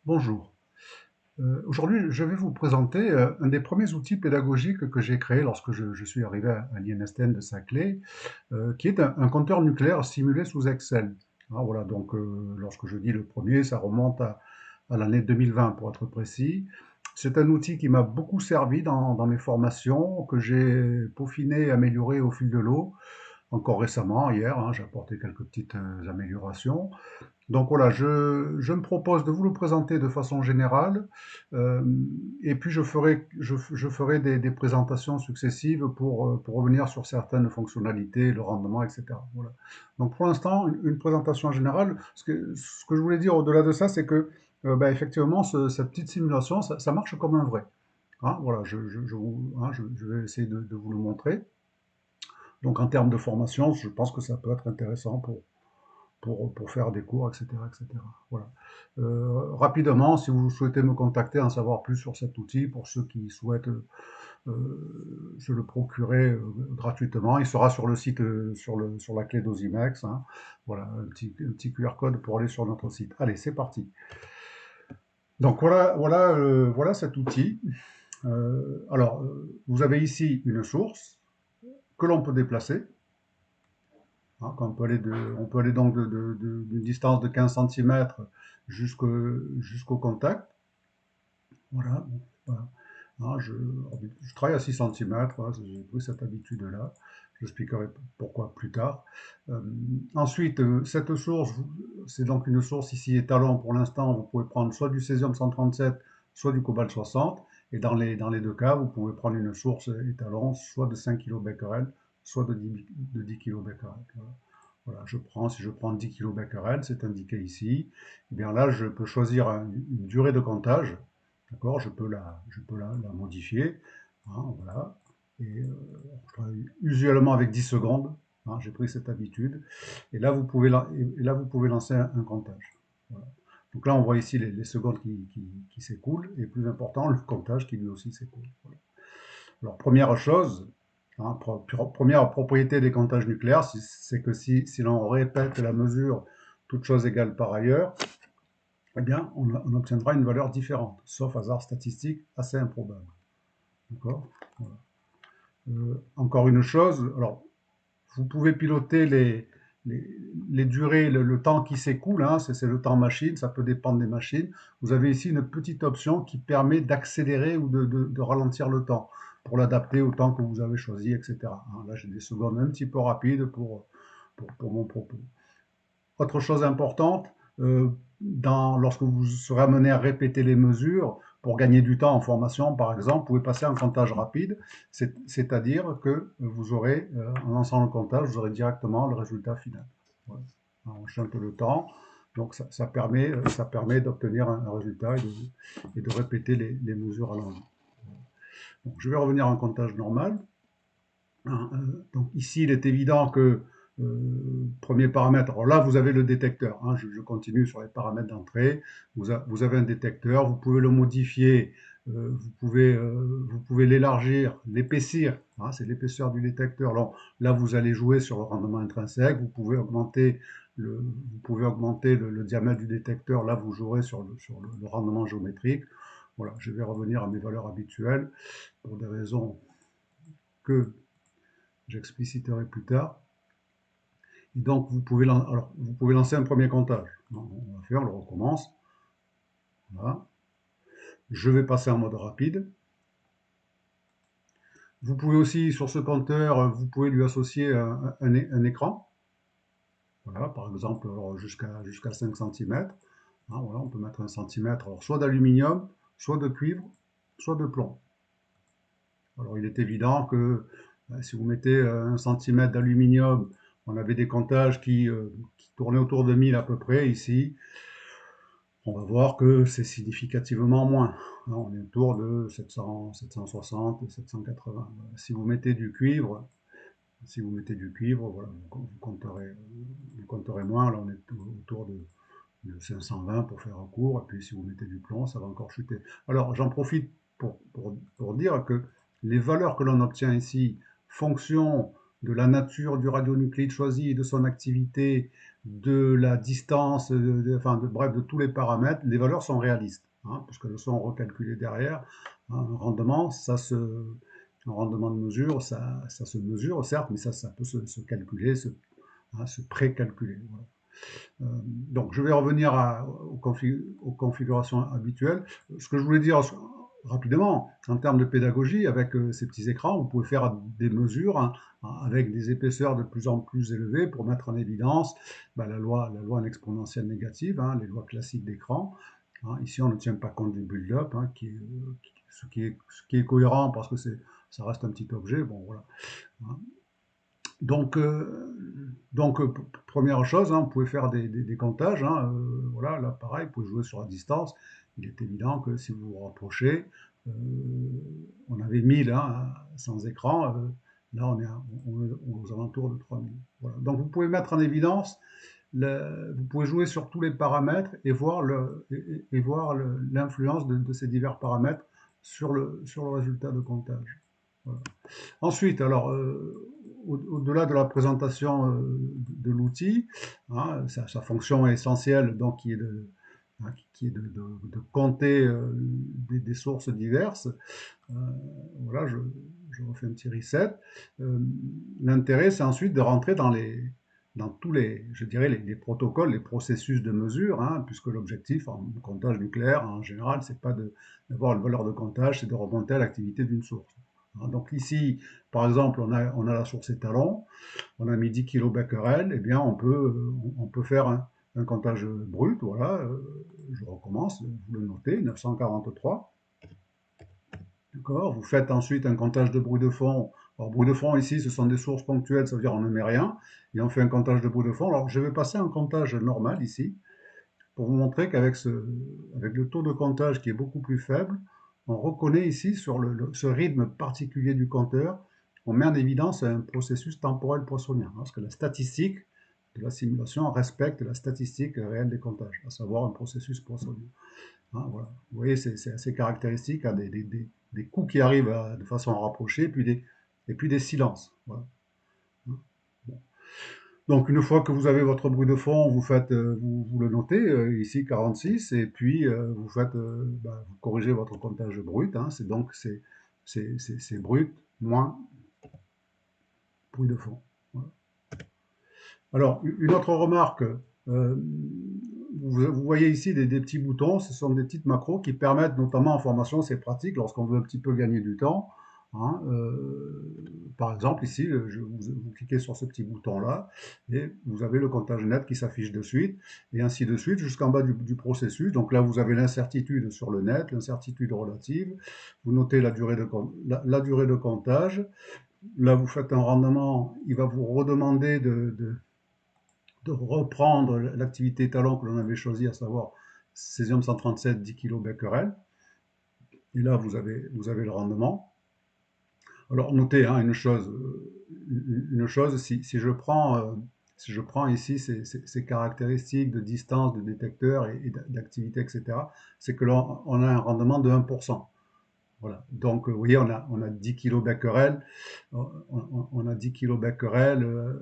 Bonjour. Aujourd'hui, je vais vous présenter un des premiers outils pédagogiques que j'ai créé lorsque je suis arrivé à l'INSTN de Saclay, qui est un compteur nucléaire simulé sous Excel. Ah, voilà, donc lorsque je dis le premier, ça remonte à l'année 2020 pour être précis. C'est un outil qui m'a beaucoup servi dans mes formations, que j'ai peaufiné et amélioré au fil de l'eau. Encore récemment, hier, hein, j'ai apporté quelques petites améliorations. Donc voilà, je me propose de vous le présenter de façon générale, euh, et puis je ferai des présentations successives pour revenir sur certaines fonctionnalités, le rendement, etc. Voilà. Donc pour l'instant, une présentation générale. Ce que je voulais dire au-delà de ça, c'est que ben, effectivement, cette petite simulation, ça marche comme un vrai. Hein, voilà, je vais essayer de vous le montrer. Donc en termes de formation, je pense que ça peut être intéressant pour faire des cours, etc., etc. Voilà. Rapidement, si vous souhaitez me contacter, en savoir plus sur cet outil, pour ceux qui souhaitent se le procurer gratuitement, il sera sur le site, sur la clé d'Osimex. Hein. Voilà, un petit QR code pour aller sur notre site. Allez, c'est parti. Donc voilà cet outil. Vous avez ici une source que l'on peut déplacer. Hein, on peut aller donc d'une distance de 15 centimètres jusqu'au contact. Voilà. Voilà. Hein, je travaille à 6 centimètres, hein, j'ai pris cette habitude-là. J'expliquerai pourquoi plus tard. Euh, Ensuite, cette source, c'est donc une source ici étalon pour l'instant. Vous pouvez prendre soit du césium 137, soit du cobalt 60. Et dans les deux cas, vous pouvez prendre une source étalon, soit de 5 kBq, soit de 10 kBq. Voilà. Voilà, si je prends 10 kBq, c'est indiqué ici. Et bien là, je peux choisir une durée de comptage. D'accord, je peux la modifier. Hein, voilà. Et usuellement avec 10 secondes. Hein, j'ai pris cette habitude. Et là, et là, vous pouvez lancer un comptage. Voilà. Donc là, on voit ici les secondes qui s'écoulent. Et plus important, le comptage qui lui aussi s'écoule. Voilà. Alors, première chose, hein, première propriété des comptages nucléaires, c'est que si l'on répète la mesure, toute chose égale par ailleurs, eh bien, on obtiendra une valeur différente, sauf hasard statistique assez improbable. D'accord. Voilà. Encore une chose, alors, vous pouvez piloter les durées, le temps qui s'écoule, hein, c'est le temps machine, ça peut dépendre des machines. Vous avez ici une petite option qui permet d'accélérer ou de ralentir le temps pour l'adapter au temps que vous avez choisi, etc. Hein, là, j'ai des secondes un petit peu rapides pour mon propos. Autre chose importante, lorsque vous serez amené à répéter les mesures, pour gagner du temps en formation, par exemple, vous pouvez passer en comptage rapide, c'est-à-dire que vous aurez, en lançant le comptage, vous aurez directement le résultat final. Voilà. On chante le temps, donc ça permet d'obtenir un résultat et de répéter les mesures à l'envie. Donc, je vais revenir en comptage normal. Hein, donc ici, il est évident que premier paramètre, alors là vous avez le détecteur, hein, je continue sur les paramètres d'entrée, vous avez un détecteur, vous pouvez le modifier, vous pouvez l'élargir, l'épaissir, hein, c'est l'épaisseur du détecteur. Alors, là vous allez jouer sur le rendement intrinsèque, vous pouvez augmenter le diamètre du détecteur, là vous jouerez sur le rendement géométrique. Voilà, je vais revenir à mes valeurs habituelles pour des raisons que j'expliciterai plus tard. Et donc, vous pouvez lancer un premier comptage. On va faire, on le recommence. Voilà. Je vais passer en mode rapide. Vous pouvez aussi, sur ce compteur, vous pouvez lui associer un écran. Voilà, par exemple, jusqu'à 5 cm. Voilà, on peut mettre 1 centimètre, alors soit d'aluminium, soit de cuivre, soit de plomb. Alors, il est évident que si vous mettez 1 centimètre d'aluminium, on avait des comptages qui tournaient autour de 1000 à peu près ici. On va voir que c'est significativement moins. On est autour de 700, 760, 780. Si vous mettez du cuivre, voilà, vous compterez moins. Là, on est autour de 520 pour faire un court. Et puis, si vous mettez du plomb, ça va encore chuter. Alors, j'en profite pour dire que les valeurs que l'on obtient ici, fonction de la nature du radionucléide choisi et de son activité, de la distance, enfin, bref, de tous les paramètres, les valeurs sont réalistes, hein, puisqu'elles sont recalculées derrière. Un rendement, un rendement de mesure, ça se mesure, certes, mais ça peut se calculer, se pré-calculer. Voilà. Donc, je vais revenir aux configurations habituelles. Ce que je voulais dire rapidement, en termes de pédagogie, avec ces petits écrans, vous pouvez faire des mesures, hein, avec des épaisseurs de plus en plus élevées pour mettre en évidence la loi en exponentielle négative, hein, les lois classiques d'écran. Hein. Ici, on ne tient pas compte du build-up, hein, ce qui est cohérent parce que ça reste un petit objet. Bon, voilà. Hein. Donc, première chose, hein, vous pouvez faire des comptages. Hein, voilà, là, pareil, vous pouvez jouer sur la distance. Il est évident que si vous vous rapprochez, euh, on avait 1000 hein, sans écran. Là, on est aux alentours de 3000. Voilà. Donc, vous pouvez mettre en évidence, vous pouvez jouer sur tous les paramètres et voir l'influence de ces divers paramètres sur le résultat de comptage. Voilà. Ensuite, alors, au-delà de la présentation de l'outil, hein, sa fonction essentielle, donc, qui est de compter des sources diverses, euh, voilà, je refais un petit reset. L'intérêt, c'est ensuite de rentrer dans tous je dirais, les protocoles, les processus de mesure, hein, puisque l'objectif en comptage nucléaire, en général, c'est pas d'avoir une valeur de comptage, c'est de remonter à l'activité d'une source. Hein. Donc ici, par exemple, on a la source étalon, on a mis 10 kBq, eh bien on peut faire un comptage brut, voilà, je recommence, vous le notez, 943. D'accord. Vous faites ensuite un comptage de bruit de fond. Alors, bruit de fond, ici, ce sont des sources ponctuelles, ça veut dire on ne met rien. Et on fait un comptage de bruit de fond. Alors, je vais passer un comptage normal ici, pour vous montrer avec le taux de comptage qui est beaucoup plus faible, on reconnaît ici, sur ce rythme particulier du compteur, on met en évidence un processus temporel poissonien. Parce que la statistique de la simulation respecte la statistique réelle des comptages, à savoir un processus poissonien. Hein, voilà. Vous voyez, c'est assez caractéristique, hein, des coups qui arrivent de façon rapprochée, et puis des silences. Voilà. Hein. Bon. Donc, une fois que vous avez votre bruit de fond, vous le notez, ici 46, et puis vous corrigez votre comptage brut. Hein, c'est brut moins bruit de fond. Voilà. Alors, une autre remarque, vous voyez ici des petits boutons, ce sont des petites macros qui permettent, notamment en formation, c'est pratique lorsqu'on veut un petit peu gagner du temps. Hein, par exemple, ici, vous cliquez sur ce petit bouton-là et vous avez le comptage net qui s'affiche de suite, et ainsi de suite jusqu'en bas du processus. Donc là, vous avez l'incertitude sur le net, l'incertitude relative. Vous notez la durée de comptage. Là, vous faites un rendement, il va vous redemander de reprendre l'activité étalon que l'on avait choisie, à savoir césium 137, 10 kBq. Et là, vous avez le rendement. Alors, notez hein, une chose si je prends ici ces caractéristiques de distance, de détecteur et d'activité, etc., c'est que l'on a un rendement de 1%. Voilà. Donc, vous voyez, on a 10 kBq, on a 10 kBq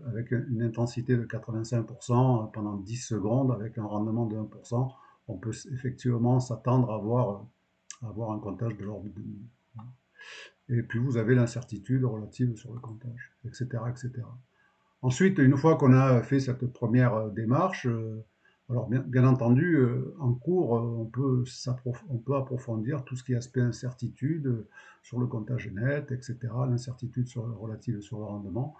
avec une intensité de 85% pendant 10 secondes, avec un rendement de 1%. On peut effectivement s'attendre à avoir un comptage de l'ordre de 1000. Et puis, vous avez l'incertitude relative sur le comptage, etc., etc. Ensuite, une fois qu'on a fait cette première démarche, alors bien entendu, en cours, on peut approfondir tout ce qui est aspect incertitude sur le comptage net, etc., l'incertitude relative sur le rendement,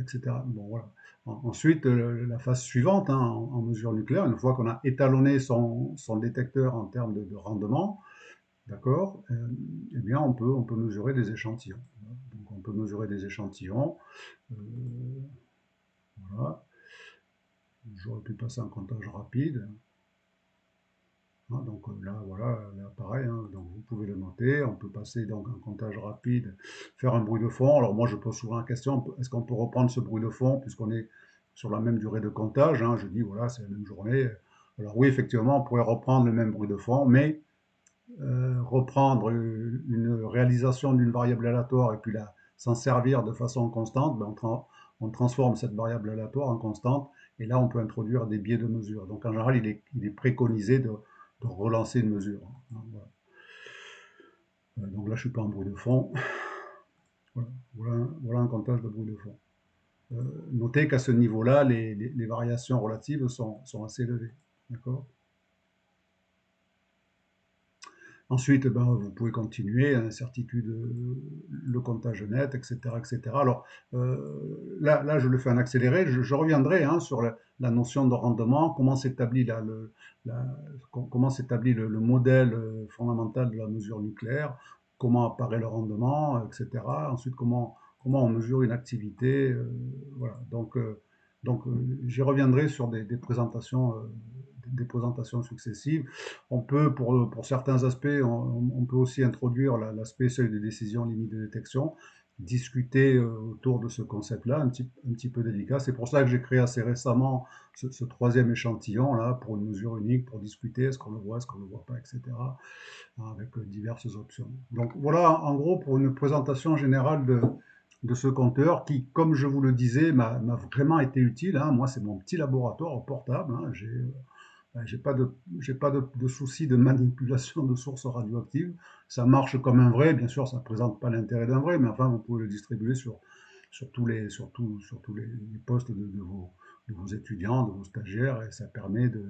etc. Bon, voilà. Ensuite, la phase suivante, hein, en mesure nucléaire, une fois qu'on a étalonné son détecteur en termes de rendement, d'accord, eh bien on peut mesurer des échantillons. Donc on peut mesurer des échantillons. Euh, voilà. J'aurais pu passer un comptage rapide. Hein, donc là, voilà, là pareil, hein, donc vous pouvez le noter. On peut passer donc un comptage rapide, faire un bruit de fond. Alors moi, je pose souvent la question, est-ce qu'on peut reprendre ce bruit de fond puisqu'on est sur la même durée de comptage, hein. Je dis, voilà, c'est la même journée. Alors oui, effectivement, on pourrait reprendre le même bruit de fond, mais reprendre une réalisation d'une variable aléatoire et puis s'en servir de façon constante, ben on transforme cette variable aléatoire en constante Et là, on peut introduire des biais de mesure. Donc en général, il est préconisé de relancer une mesure. Voilà. Donc là, je suis pas en bruit de fond. Voilà, voilà un comptage de bruit de fond. Notez qu'à ce niveau-là, les variations relatives sont assez élevées. D'accord. Ensuite, ben, vous pouvez continuer, incertitude, le comptage net, etc., etc. Alors là, je le fais en accéléré. Je reviendrai hein, sur la notion de rendement, comment s'établit la- comment s'établit le modèle fondamental de la mesure nucléaire, comment apparaît le rendement, etc. Ensuite, comment on mesure une activité. Voilà. J'y reviendrai sur des présentations successives. On peut, pour certains aspects, on peut aussi introduire l'aspect seuil de décision, limite de détection, discuter autour de ce concept-là, un petit peu délicat. C'est pour ça que j'ai créé assez récemment ce troisième échantillon là pour une mesure unique, pour discuter est-ce qu'on le voit, est-ce qu'on ne le voit pas, etc. Avec diverses options. Donc voilà, en gros, pour une présentation générale de ce compteur qui, comme je vous le disais, m'a vraiment été utile. Hein. Moi, c'est mon petit laboratoire portable. Hein. J'ai pas de souci de manipulation de sources radioactives. Ça marche comme un vrai. Bien sûr, ça ne présente pas l'intérêt d'un vrai, mais enfin, vous pouvez le distribuer sur tous les postes de vos étudiants, de vos stagiaires, et ça permet de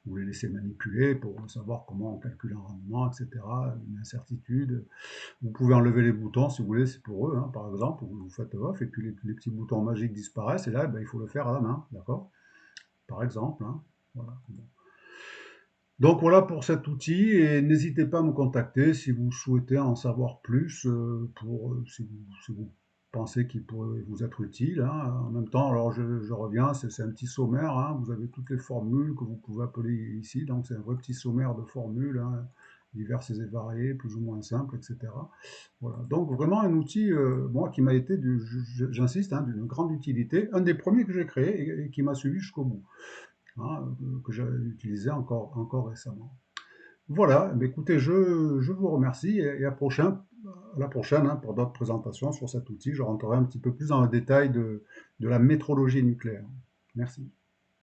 vous les laisser manipuler pour savoir comment on calcule un rendement, etc., une incertitude. Vous pouvez enlever les boutons si vous voulez, c'est pour eux, hein, par exemple, vous faites off, et puis les petits boutons magiques disparaissent, et là, ben, il faut le faire à la main, d'accord? Par exemple, hein, voilà. Donc voilà pour cet outil et n'hésitez pas à me contacter si vous souhaitez en savoir plus, si vous pensez qu'il pourrait vous être utile, hein. En même temps, alors je reviens, c'est un petit sommaire, hein. Vous avez toutes les formules que vous pouvez appeler ici, donc c'est un vrai petit sommaire de formules, hein, diverses et variées, plus ou moins simples, etc. Voilà. Donc vraiment un outil, moi, qui m'a été, j'insiste, hein, d'une grande utilité, un des premiers que j'ai créé et qui m'a suivi jusqu'au bout, hein, que j'ai utilisé encore récemment. Voilà, mais écoutez, je vous remercie et à la prochaine hein, pour d'autres présentations sur cet outil. Je rentrerai un petit peu plus dans le détail de la métrologie nucléaire. Merci.